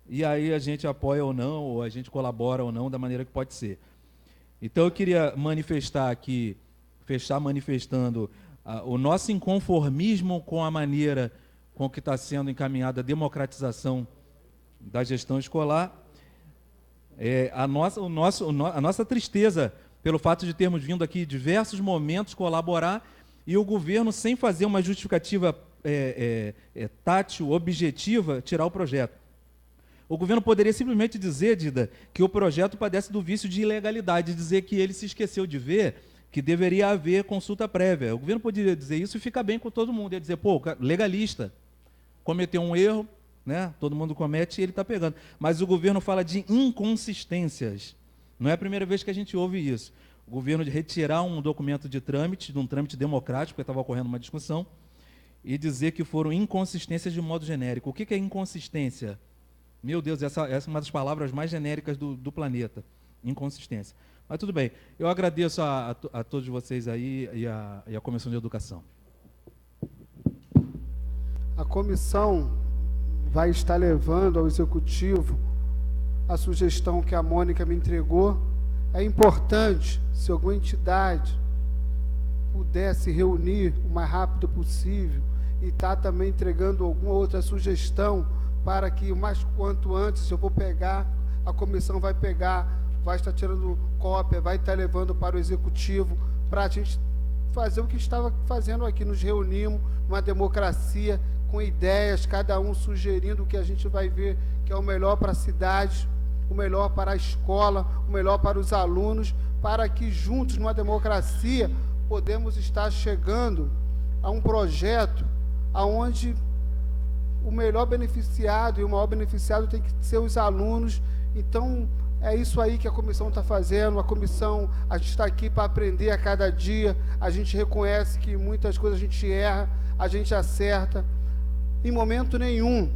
e aí a gente apoia ou não, ou a gente colabora ou não, da maneira que pode ser. Então, eu queria manifestar aqui, fechar manifestando o nosso inconformismo com a maneira com que está sendo encaminhada a democratização da gestão escolar, a nossa tristeza pelo fato de termos vindo aqui em diversos momentos colaborar e o governo, sem fazer uma justificativa tátil, objetiva, tirar o projeto. O governo poderia simplesmente dizer, Dida, que o projeto padece do vício de ilegalidade, dizer que ele se esqueceu de ver que deveria haver consulta prévia. O governo poderia dizer isso e ficar bem com todo mundo. Ia dizer, pô, legalista, cometeu um erro, né? Todo mundo comete e ele está pegando. Mas o governo fala de inconsistências. Não é a primeira vez que a gente ouve isso. O governo de retirar um documento de um trâmite democrático, porque estava ocorrendo uma discussão, e dizer que foram inconsistências de modo genérico. O que é inconsistência? Meu Deus, essa é uma das palavras mais genéricas do planeta. Inconsistência. Mas tudo bem. Eu agradeço a todos vocês aí e a Comissão de Educação. A comissão vai estar levando ao Executivo a sugestão que a Mônica me entregou. É importante, se alguma entidade pudesse reunir o mais rápido possível e estar também entregando alguma outra sugestão para que o mais quanto antes, se eu vou pegar, a comissão vai pegar, vai estar tirando cópia, vai estar levando para o Executivo, para a gente fazer o que estava fazendo aqui. Nos reunimos, uma democracia com ideias, cada um sugerindo o que a gente vai ver que é o melhor para a cidade, o melhor para a escola, o melhor para os alunos, para que juntos, numa democracia, podemos estar chegando a um projeto onde o melhor beneficiado e o maior beneficiado tem que ser os alunos. Então, é isso aí que a comissão está fazendo. A comissão, a gente está aqui para aprender a cada dia, a gente reconhece que muitas coisas a gente erra, a gente acerta. Em momento nenhum,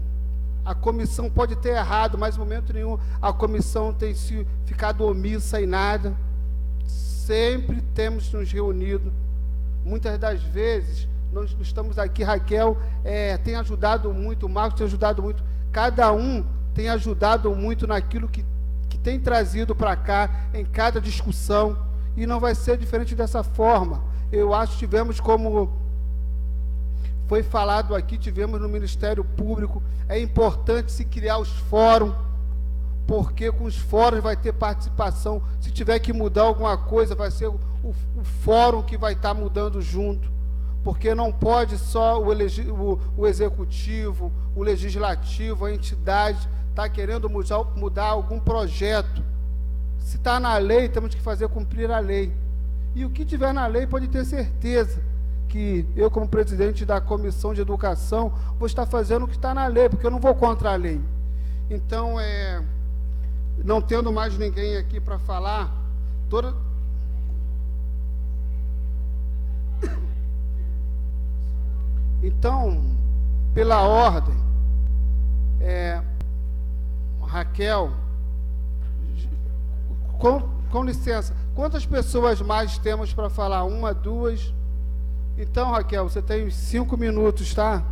a comissão pode ter errado, mas em momento nenhum a comissão tem ficado omissa em nada. Sempre temos nos reunido. Muitas das vezes, nós estamos aqui, Raquel tem ajudado muito, o Marcos tem ajudado muito, cada um tem ajudado muito naquilo que tem trazido para cá, em cada discussão, e não vai ser diferente dessa forma. Eu acho que tivemos, como foi falado aqui, tivemos no Ministério Público, é importante se criar os fóruns, porque com os fóruns vai ter participação, se tiver que mudar alguma coisa, vai ser o fórum que vai estar mudando junto, porque não pode só o executivo, o legislativo, a entidade, estar querendo mudar algum projeto. Se está na lei, temos que fazer cumprir a lei. E o que tiver na lei, pode ter certeza que eu, como presidente da Comissão de Educação, vou estar fazendo o que está na lei, porque eu não vou contra a lei. Então, não tendo mais ninguém aqui para falar, Então, pela ordem, Raquel, com licença, quantas pessoas mais temos para falar? Uma, duas? Então, Raquel, você tem 5 minutos, tá?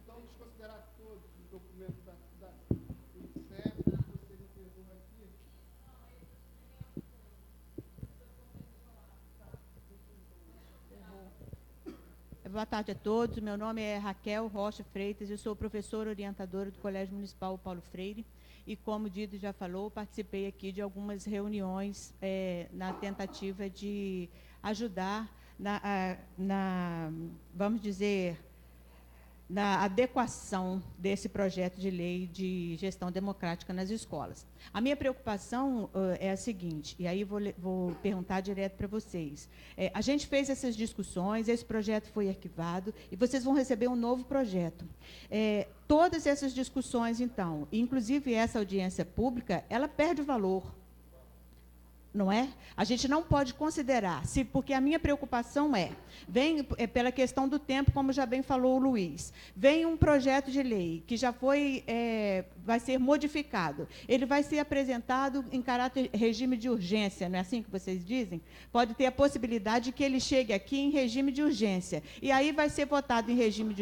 Vamos considerar todos os documentos da Unicef, que você me pegou aqui. Boa tarde a todos. Meu nome é Raquel Rocha Freitas, eu sou professora orientadora do Colégio Municipal Paulo Freire e, como o Dido já falou, participei aqui de algumas reuniões na tentativa de ajudar vamos dizer, na adequação desse projeto de lei de gestão democrática nas escolas. A minha preocupação é a seguinte, e aí vou perguntar direto para vocês. A gente fez essas discussões, esse projeto foi arquivado, e vocês vão receber um novo projeto. Todas essas discussões, então, inclusive essa audiência pública, ela perde valor. Não é? A gente não pode considerar, porque a minha preocupação vem pela questão do tempo, como já bem falou o Luiz, vem um projeto de lei que já vai ser modificado, ele vai ser apresentado em caráter regime de urgência, não é assim que vocês dizem? Pode ter a possibilidade de que ele chegue aqui em regime de urgência, e aí vai ser votado em regime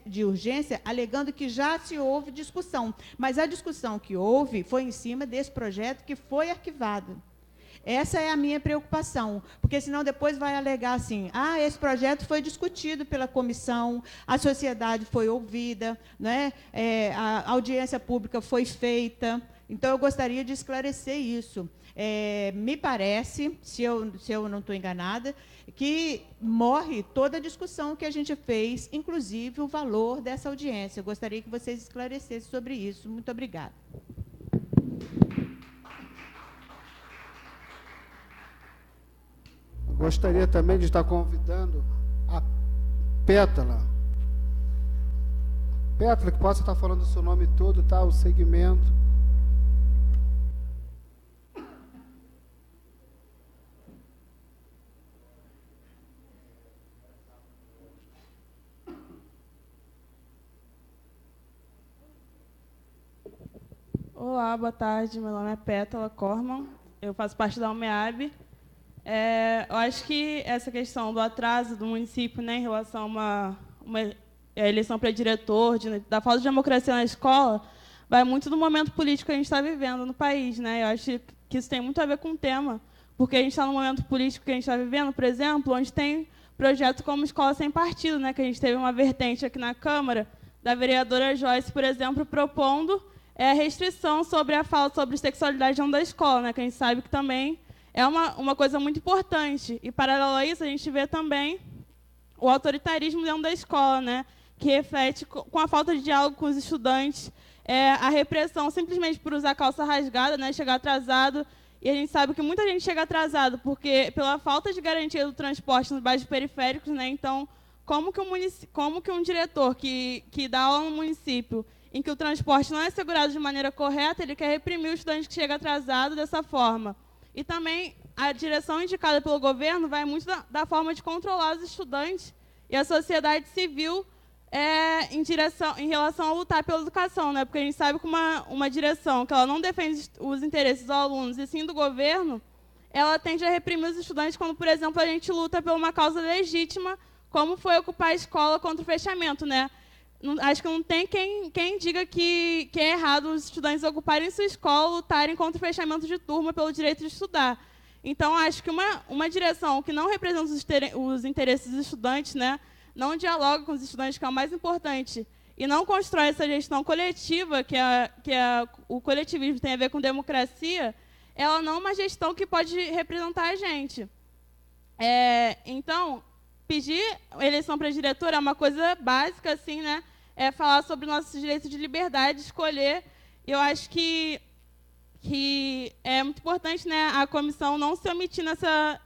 de urgência, alegando que já se houve discussão, mas a discussão que houve foi em cima desse projeto que foi arquivado. Essa é a minha preocupação, porque senão depois vai alegar assim, esse projeto foi discutido pela comissão, a sociedade foi ouvida, né? A audiência pública foi feita. Então, eu gostaria de esclarecer isso. Me parece, se eu não estou enganada, que morre toda a discussão que a gente fez, inclusive o valor dessa audiência. Eu gostaria que vocês esclarecessem sobre isso. Muito obrigada. Gostaria também de estar convidando a Pétala. Pétala, que possa estar falando o seu nome todo, tá? O segmento. Olá, boa tarde. Meu nome é Pétala Corman. Eu faço parte da UMEAB. Eu acho que essa questão do atraso do município, né, em relação a uma eleição para diretor, da falta de democracia na escola, vai muito do momento político que a gente está vivendo no país. Né? Eu acho que isso tem muito a ver com o tema, porque a gente está no momento político que a gente está vivendo, por exemplo, onde tem projetos como Escola Sem Partido, né, que a gente teve uma vertente aqui na Câmara, da vereadora Joyce, por exemplo, propondo a restrição sobre a fala sobre sexualidade dentro da escola, né, que a gente sabe que também é uma coisa muito importante. E, paralelo a isso, a gente vê também o autoritarismo dentro da escola, né? Que reflete com a falta de diálogo com os estudantes, a repressão simplesmente por usar calça rasgada, né? Chegar atrasado. E a gente sabe que muita gente chega atrasado porque pela falta de garantia do transporte nos bairros periféricos, né? Então, como que um diretor que dá aula no município em que o transporte não é assegurado de maneira correta, ele quer reprimir o estudante que chega atrasado dessa forma. E também a direção indicada pelo governo vai muito da forma de controlar os estudantes e a sociedade civil em relação a lutar pela educação, né? Porque a gente sabe que uma direção que ela não defende os interesses dos alunos e sim do governo, ela tende a reprimir os estudantes quando, por exemplo, a gente luta por uma causa legítima, como foi ocupar a escola contra o fechamento, né? Acho que não tem quem diga que é errado os estudantes ocuparem sua escola, lutarem contra o fechamento de turma pelo direito de estudar. Então, acho que uma direção que não representa os interesses dos estudantes, né, não dialoga com os estudantes, que é o mais importante, e não constrói essa gestão coletiva, o coletivismo tem a ver com democracia, ela não é uma gestão que pode representar a gente. Então, pedir eleição para diretora é uma coisa básica, assim, né? É falar sobre o nosso direito de liberdade, de escolher. Eu acho que é muito importante, né, a comissão não se omitir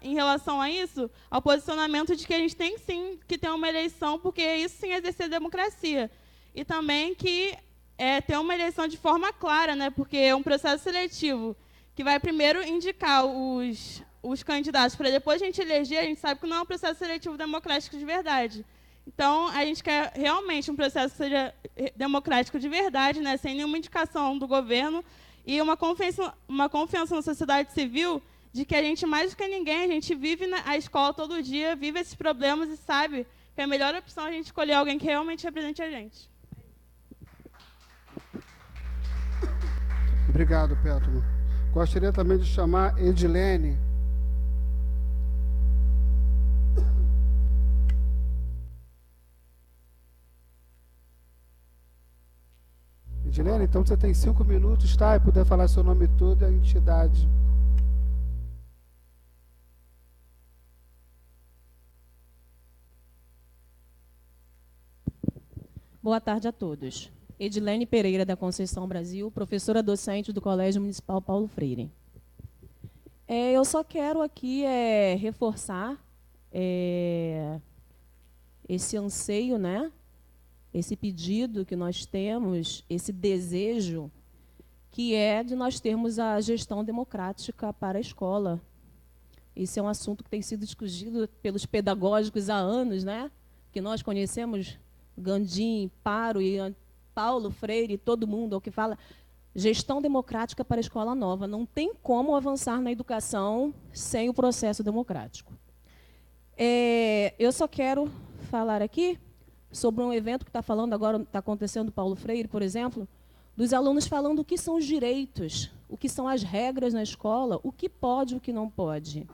em relação a isso, ao posicionamento de que a gente tem, sim, que ter uma eleição, porque isso, sim, é exercer democracia. E também que ter uma eleição de forma clara, né, porque é um processo seletivo que vai primeiro indicar os candidatos, para depois a gente eleger, a gente sabe que não é um processo seletivo democrático de verdade. Então, a gente quer realmente um processo que seja democrático de verdade, né, sem nenhuma indicação do governo, e uma confiança na sociedade civil de que a gente, mais do que ninguém, a gente vive a escola todo dia, vive esses problemas e sabe que é a melhor opção a gente escolher alguém que realmente represente a gente. Obrigado, Pétalo. Gostaria também de chamar Edilene. Edilene, então você tem 5 minutos, tá? E puder falar seu nome todo e a entidade. Boa tarde a todos. Edilene Pereira, da Conceição Brasil, professora docente do Colégio Municipal Paulo Freire. Eu só quero aqui reforçar esse anseio, né? Esse pedido que nós temos, esse desejo, que é de nós termos a gestão democrática para a escola. Esse é um assunto que tem sido discutido pelos pedagógicos há anos, né? Que nós conhecemos, Gandim, Paro e Paulo Freire, todo mundo, é o que fala gestão democrática para a escola nova. Não tem como avançar na educação sem o processo democrático. Eu só quero falar aqui sobre um evento que está falando agora, está acontecendo no Paulo Freire, por exemplo, dos alunos falando o que são os direitos, o que são as regras na escola, o que pode e o que não pode.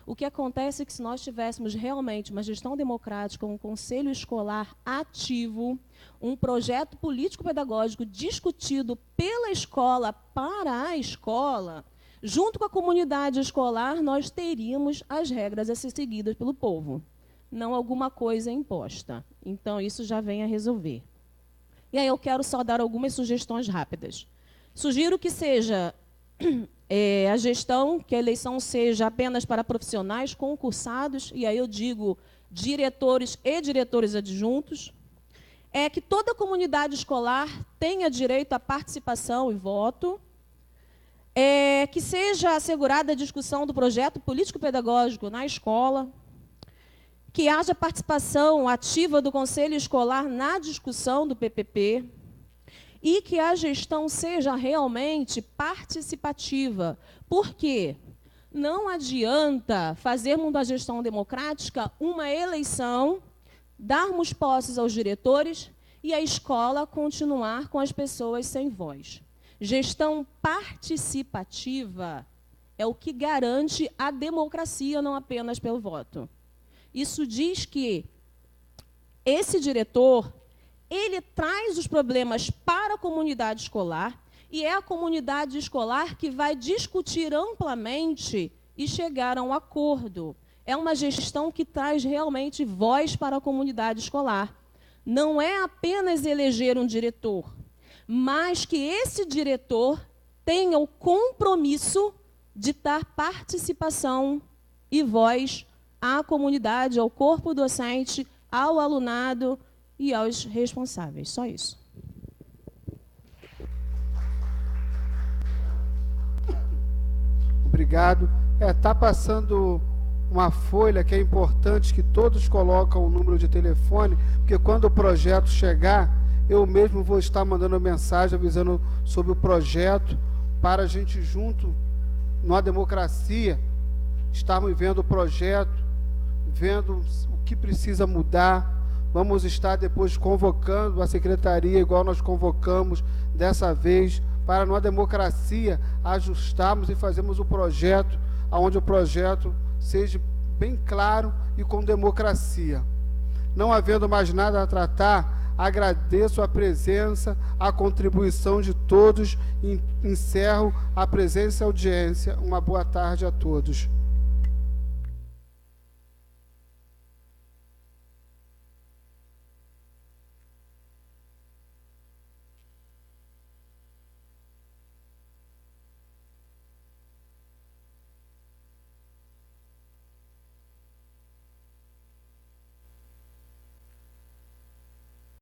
O que acontece é que se nós tivéssemos realmente uma gestão democrática, um conselho escolar ativo, um projeto político-pedagógico discutido pela escola para a escola, junto com a comunidade escolar, nós teríamos as regras a ser seguidas pelo povo, não alguma coisa imposta. Então, isso já vem a resolver. E aí eu quero só dar algumas sugestões rápidas. Sugiro que seja a gestão, que a eleição seja apenas para profissionais concursados, e aí eu digo diretores e diretores adjuntos, que toda a comunidade escolar tenha direito à participação e voto, que seja assegurada a discussão do projeto político-pedagógico na escola, que haja participação ativa do Conselho Escolar na discussão do PPP e que a gestão seja realmente participativa. Por quê? Não adianta fazermos da gestão democrática uma eleição, darmos posses aos diretores e a escola continuar com as pessoas sem voz. Gestão participativa é o que garante a democracia, não apenas pelo voto. Isso diz que esse diretor, ele traz os problemas para a comunidade escolar e é a comunidade escolar que vai discutir amplamente e chegar a um acordo. É uma gestão que traz realmente voz para a comunidade escolar. Não é apenas eleger um diretor, mas que esse diretor tenha o compromisso de dar participação e voz à comunidade, ao corpo docente, ao alunado e aos responsáveis. Só isso. Obrigado. Está passando uma folha que é importante que todos colocam o número de telefone, porque quando o projeto chegar, eu mesmo vou estar mandando mensagem avisando sobre o projeto, para a gente junto, numa democracia, estarmos vendo o projeto, vendo o que precisa mudar. Vamos estar depois convocando a secretaria, igual nós convocamos dessa vez, para numa democracia ajustarmos e fazermos o projeto, onde o projeto seja bem claro e com democracia. Não havendo mais nada a tratar, agradeço a presença, a contribuição de todos e encerro a presença e a audiência. Uma boa tarde a todos.